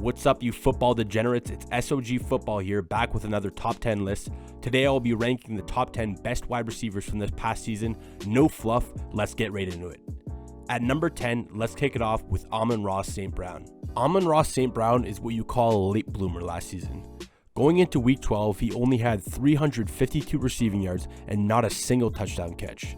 What's up, you football degenerates? It's SOG Football here, back with another top 10 list. Today I will be ranking the top 10 best wide receivers from this past season. No fluff, let's get right into it. At number 10, let's kick it off with Amon-Ra St.Brown. Amon-Ra St.Brown is what you call a late bloomer last season. Going into week 12, he only had 352 receiving yards and not a single touchdown catch.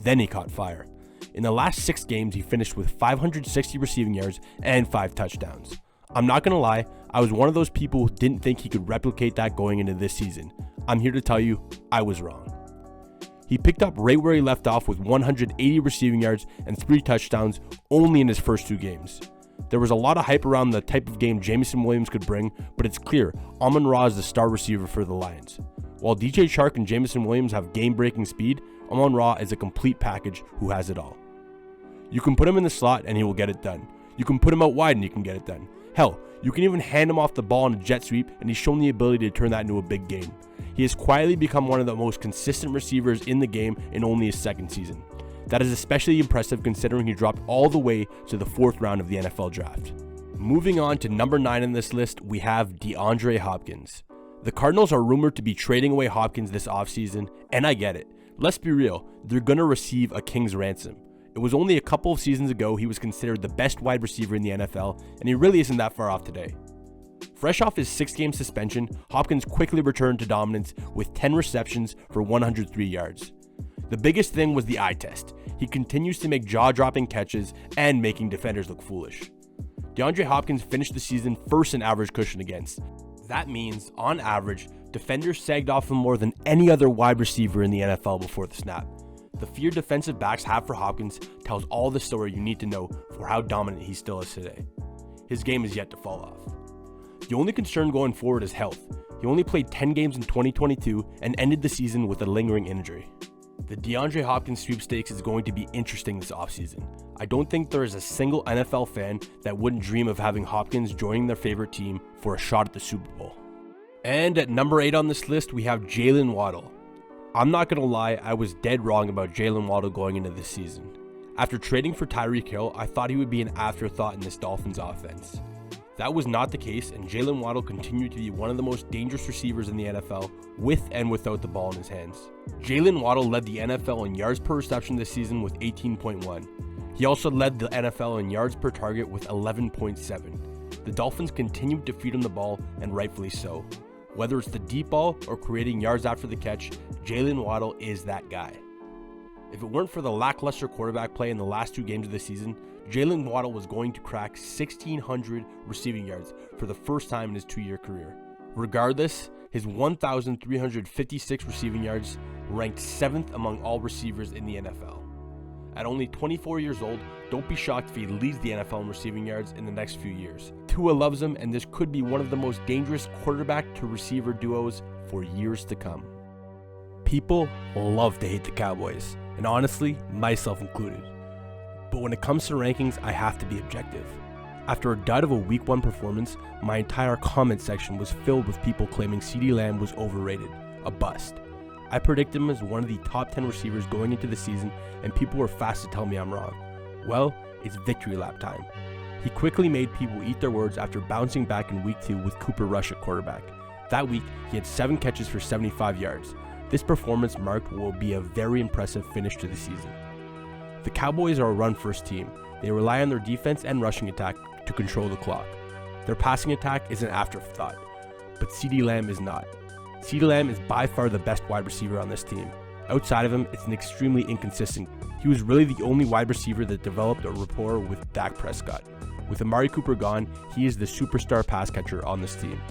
Then he caught fire. In the last 6 games, he finished with 560 receiving yards and 5 touchdowns. I'm not going to lie, I was one of those people who didn't think he could replicate that going into this season. I'm here to tell you, I was wrong. He picked up right where he left off with 180 receiving yards and 3 touchdowns only in his first 2 games. There was a lot of hype around the type of game Jameson Williams could bring, but it's clear Amon-Ra is the star receiver for the Lions. While DJ Chark and Jameson Williams have game-breaking speed, Amon-Ra is a complete package who has it all. You can put him in the slot and he will get it done. You can put him out wide and he can get it done. Hell, you can even hand him off the ball in a jet sweep and he's shown the ability to turn that into a big game. He has quietly become one of the most consistent receivers in the game in only his 2nd season. That is especially impressive considering he dropped all the way to the 4th round of the NFL draft. Moving on to number 9 in this list, we have DeAndre Hopkins. The Cardinals are rumored to be trading away Hopkins this offseason, and I get it. Let's be real, they're going to receive a king's ransom. It was only a couple of seasons ago he was considered the best wide receiver in the NFL, and he really isn't that far off today. Fresh off his 6-game suspension, Hopkins quickly returned to dominance with 10 receptions for 103 yards. The biggest thing was the eye test. He continues to make jaw-dropping catches and making defenders look foolish. DeAndre Hopkins finished the season first in average cushion against. That means, on average, defenders sagged off him more than any other wide receiver in the NFL before the snap. The fear defensive backs have for Hopkins tells all the story you need to know for how dominant he still is today. His game is yet to fall off. The only concern going forward is health. He only played 10 games in 2022 and ended the season with a lingering injury. The DeAndre Hopkins sweepstakes is going to be interesting this offseason. I don't think there is a single NFL fan that wouldn't dream of having Hopkins joining their favorite team for a shot at the Super Bowl. And at number 8 on this list, we have Jaylen Waddle. I'm not going to lie, I was dead wrong about Jaylen Waddle going into this season. After trading for Tyreek Hill, I thought he would be an afterthought in this Dolphins offense. That was not the case, and Jaylen Waddle continued to be one of the most dangerous receivers in the NFL, with and without the ball in his hands. Jaylen Waddle led the NFL in yards per reception this season with 18.1. He also led the NFL in yards per target with 11.7. The Dolphins continued to feed him the ball, and rightfully so. Whether it's the deep ball or creating yards after the catch, Jaylen Waddle is that guy. If it weren't for the lackluster quarterback play in the last 2 games of the season, Jaylen Waddle was going to crack 1,600 receiving yards for the first time in his 2-year career. Regardless, his 1,356 receiving yards ranked 7th among all receivers in the NFL. At only 24 years old, don't be shocked if he leads the NFL in receiving yards in the next few years. Tua loves him, and this could be one of the most dangerous quarterback to receiver duos for years to come. People love to hate the Cowboys, and honestly, myself included. But when it comes to rankings, I have to be objective. After a dud of a Week 1 performance, my entire comment section was filled with people claiming CeeDee Lamb was overrated, a bust. I predicted him as one of the top 10 receivers going into the season, and people were fast to tell me I'm wrong. Well, it's victory lap time. He quickly made people eat their words after bouncing back in Week 2 with Cooper Rush at quarterback. That week, he had 7 catches for 75 yards. This performance marked what will be a very impressive finish to the season. The Cowboys are a run-first team. They rely on their defense and rushing attack to control the clock. Their passing attack is an afterthought, but CeeDee Lamb is not. CeeDee Lamb is by far the best wide receiver on this team. Outside of him, it's an extremely inconsistent. He was really the only wide receiver that developed a rapport with Dak Prescott. With Amari Cooper gone, he is the superstar pass catcher on this team.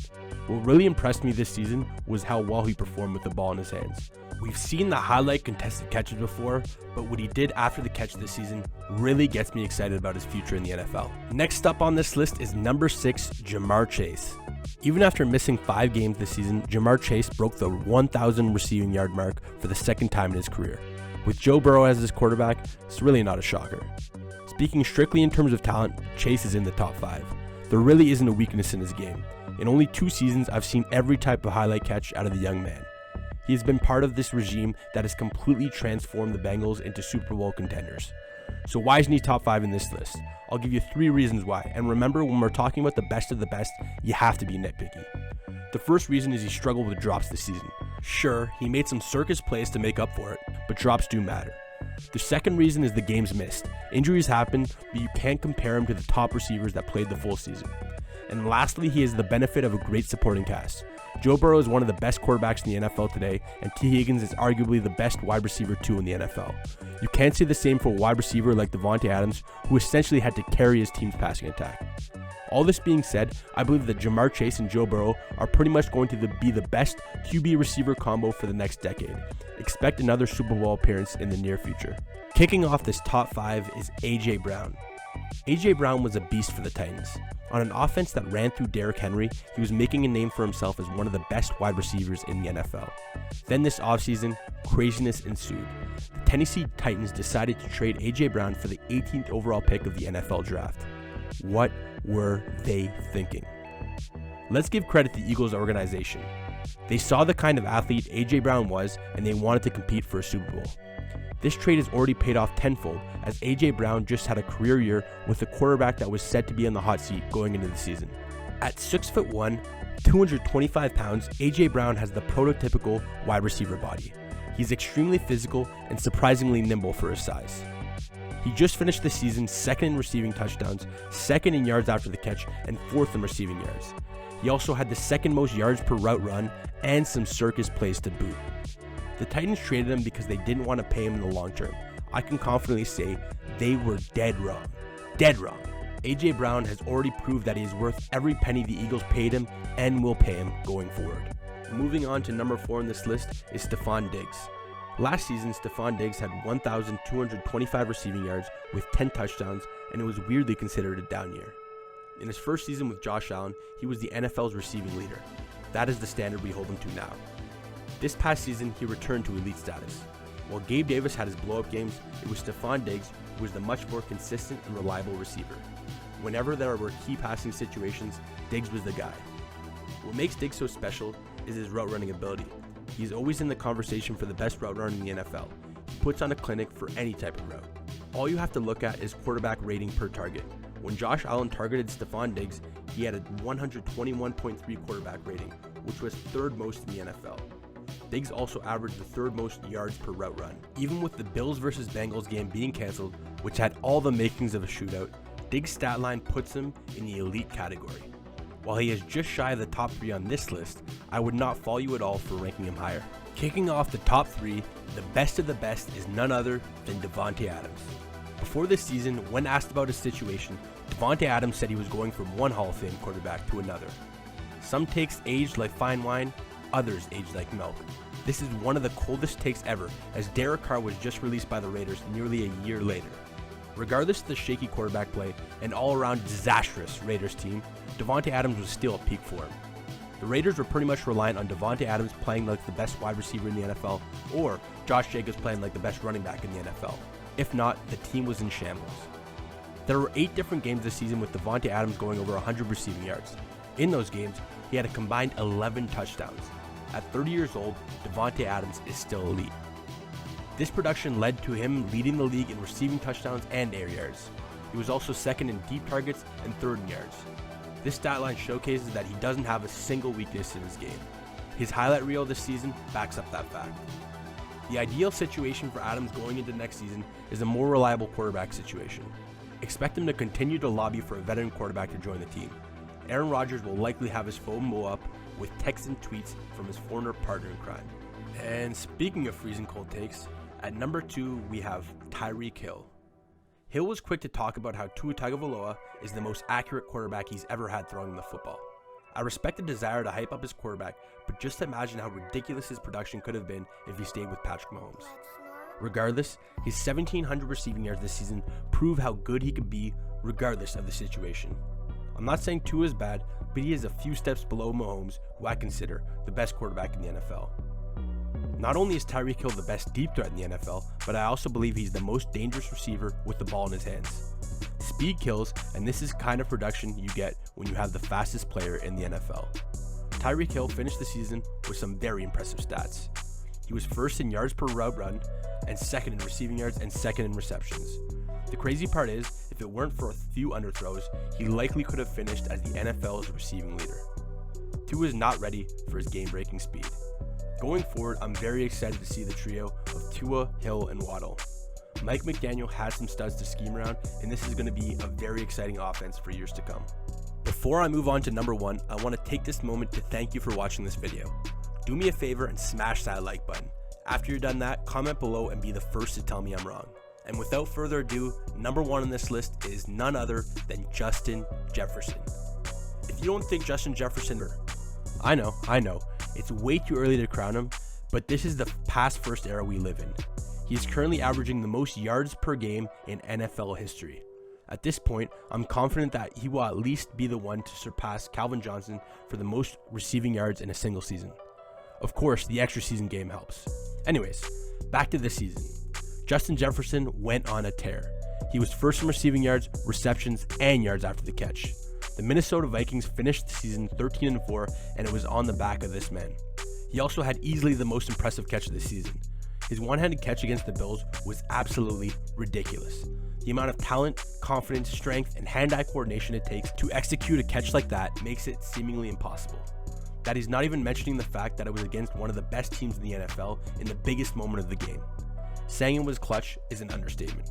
What really impressed me this season was how well he performed with the ball in his hands. We've seen the highlight contested catches before, but what he did after the catch this season really gets me excited about his future in the NFL. Next up on this list is number 6, Ja'Marr Chase. Even after missing 5 games this season, Ja'Marr Chase broke the 1,000 receiving yard mark for the 2nd time in his career. With Joe Burrow as his quarterback, it's really not a shocker. Speaking strictly in terms of talent, Chase is in the top 5. There really isn't a weakness in his game. In only 2 seasons, I've seen every type of highlight catch out of the young man. He has been part of this regime that has completely transformed the Bengals into Super Bowl contenders. So why isn't he top 5 in this list? I'll give you 3 reasons why, and remember, when we're talking about the best of the best, you have to be nitpicky. The first reason is he struggled with drops this season. Sure, he made some circus plays to make up for it, but drops do matter. The second reason is the games missed. Injuries happen, but you can't compare him to the top receivers that played the full season. And lastly, he has the benefit of a great supporting cast. Joe Burrow is one of the best quarterbacks in the NFL today, and T. Higgins is arguably the best wide receiver too in the NFL. You can't say the same for a wide receiver like Davante Adams, who essentially had to carry his team's passing attack. All this being said, I believe that Jamar Chase and Joe Burrow are pretty much going to be the best QB receiver combo for the next decade. Expect another Super Bowl appearance in the near future. Kicking off this top 5 is A.J. Brown. A.J. Brown was a beast for the Titans. On an offense that ran through Derrick Henry, he was making a name for himself as one of the best wide receivers in the NFL. Then this offseason, craziness ensued. The Tennessee Titans decided to trade A.J. Brown for the 18th overall pick of the NFL draft. What were they thinking? Let's give credit to the Eagles organization. They saw the kind of athlete A.J. Brown was, and they wanted to compete for a Super Bowl. This trade has already paid off tenfold, as A.J. Brown just had a career year with a quarterback that was set to be on the hot seat going into the season. At 6'1", 225 pounds, A.J. Brown has the prototypical wide receiver body. He's extremely physical and surprisingly nimble for his size. He just finished the season 2nd in receiving touchdowns, 2nd in yards after the catch, and 4th in receiving yards. He also had the 2nd most yards per route run and some circus plays to boot. The Titans traded him because they didn't want to pay him in the long term. I can confidently say they were dead wrong. Dead wrong. A.J. Brown has already proved that he is worth every penny the Eagles paid him and will pay him going forward. Moving on to number 4 on this list is Stefon Diggs. Last season, Stefon Diggs had 1,225 receiving yards with 10 touchdowns, and it was weirdly considered a down year. In his first season with Josh Allen, he was the NFL's receiving leader. That is the standard we hold him to now. This past season, he returned to elite status. While Gabe Davis had his blow-up games, it was Stefon Diggs who was the much more consistent and reliable receiver. Whenever there were key passing situations, Diggs was the guy. What makes Diggs so special is his route running ability. He's always in the conversation for the best route runner in the NFL. He puts on a clinic for any type of route. All you have to look at is quarterback rating per target. When Josh Allen targeted Stefon Diggs, he had a 121.3 quarterback rating, which was 3rd most in the NFL. Diggs also averaged the 3rd most yards per route run. Even with the Bills vs. Bengals game being cancelled, which had all the makings of a shootout, Diggs' stat line puts him in the elite category. While he is just shy of the top 3 on this list, I would not fault you at all for ranking him higher. Kicking off the top 3, the best of the best is none other than Davante Adams. Before this season, when asked about his situation, Davante Adams said he was going from one Hall of Fame quarterback to another. Some takes aged like fine wine, others aged like milk. This is one of the coldest takes ever, as Derek Carr was just released by the Raiders nearly a year later. Regardless of the shaky quarterback play and all-around disastrous Raiders team, Davante Adams was still at peak form. The Raiders were pretty much reliant on Davante Adams playing like the best wide receiver in the NFL, or Josh Jacobs playing like the best running back in the NFL. If not, the team was in shambles. There were 8 different games this season with Davante Adams going over 100 receiving yards. In those games, he had a combined 11 touchdowns. At 30 years old, Davante Adams is still elite. This production led to him leading the league in receiving touchdowns and air yards. He was also 2nd in deep targets and 3rd in yards. This stat line showcases that he doesn't have a single weakness in his game. His highlight reel this season backs up that fact. The ideal situation for Adams going into next season is a more reliable quarterback situation. Expect him to continue to lobby for a veteran quarterback to join the team. Aaron Rodgers will likely have his phone blow up with texts and tweets from his former partner in crime. And speaking of freezing cold takes, at number 2 we have Tyreek Hill. Hill was quick to talk about how Tua Tagovailoa is the most accurate quarterback he's ever had throwing the football. I respect the desire to hype up his quarterback, but just imagine how ridiculous his production could have been if he stayed with Patrick Mahomes. Regardless, his 1,700 receiving yards this season prove how good he could be regardless of the situation. I'm not saying Tua is bad, but he is a few steps below Mahomes, who I consider the best quarterback in the NFL. Not only is Tyreek Hill the best deep threat in the NFL, but I also believe he's the most dangerous receiver with the ball in his hands. Speed kills, and this is kind of production you get when you have the fastest player in the NFL. Tyreek Hill finished the season with some very impressive stats. He was 1st in yards per route run, and 2nd in receiving yards and 2nd in receptions. The crazy part is, if it weren't for a few underthrows, he likely could have finished as the NFL's receiving leader. Tua is not ready for his game-breaking speed. Going forward, I'm very excited to see the trio of Tua, Hill, and Waddle. Mike McDaniel has some studs to scheme around, and this is going to be a very exciting offense for years to come. Before I move on to number 1, I want to take this moment to thank you for watching this video. Do me a favor and smash that like button. After you're done that, comment below and be the first to tell me I'm wrong. And without further ado, number 1 on this list is none other than Justin Jefferson. If you don't think Justin Jefferson, I know, it's way too early to crown him, but this is the pass-first era we live in. He is currently averaging the most yards per game in NFL history. At this point, I'm confident that he will at least be the one to surpass Calvin Johnson for the most receiving yards in a single season. Of course, the extra season game helps. Anyways, back to this season. Justin Jefferson went on a tear. He was first in receiving yards, receptions, and yards after the catch. The Minnesota Vikings finished the season 13-4, and it was on the back of this man. He also had easily the most impressive catch of the season. His one-handed catch against the Bills was absolutely ridiculous. The amount of talent, confidence, strength, and hand-eye coordination it takes to execute a catch like that makes it seemingly impossible. That he's not even mentioning the fact that it was against one of the best teams in the NFL in the biggest moment of the game. Saying it was clutch is an understatement.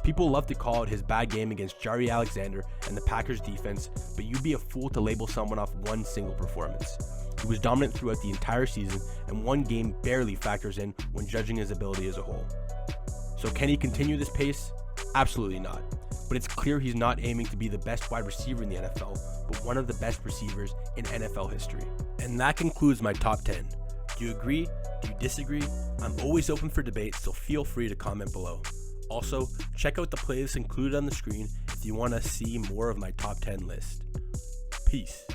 People love to call out his bad game against Jaire Alexander and the Packers defense, but you'd be a fool to label someone off one single performance. He was dominant throughout the entire season, and one game barely factors in when judging his ability as a whole. So can he continue this pace? Absolutely not. But it's clear he's not aiming to be the best wide receiver in the NFL, but one of the best receivers in NFL history. And that concludes my top 10. Do you agree? Do you disagree? I'm always open for debate, so feel free to comment below. Also, check out the playlist included on the screen if you want to see more of my top 10 list. Peace.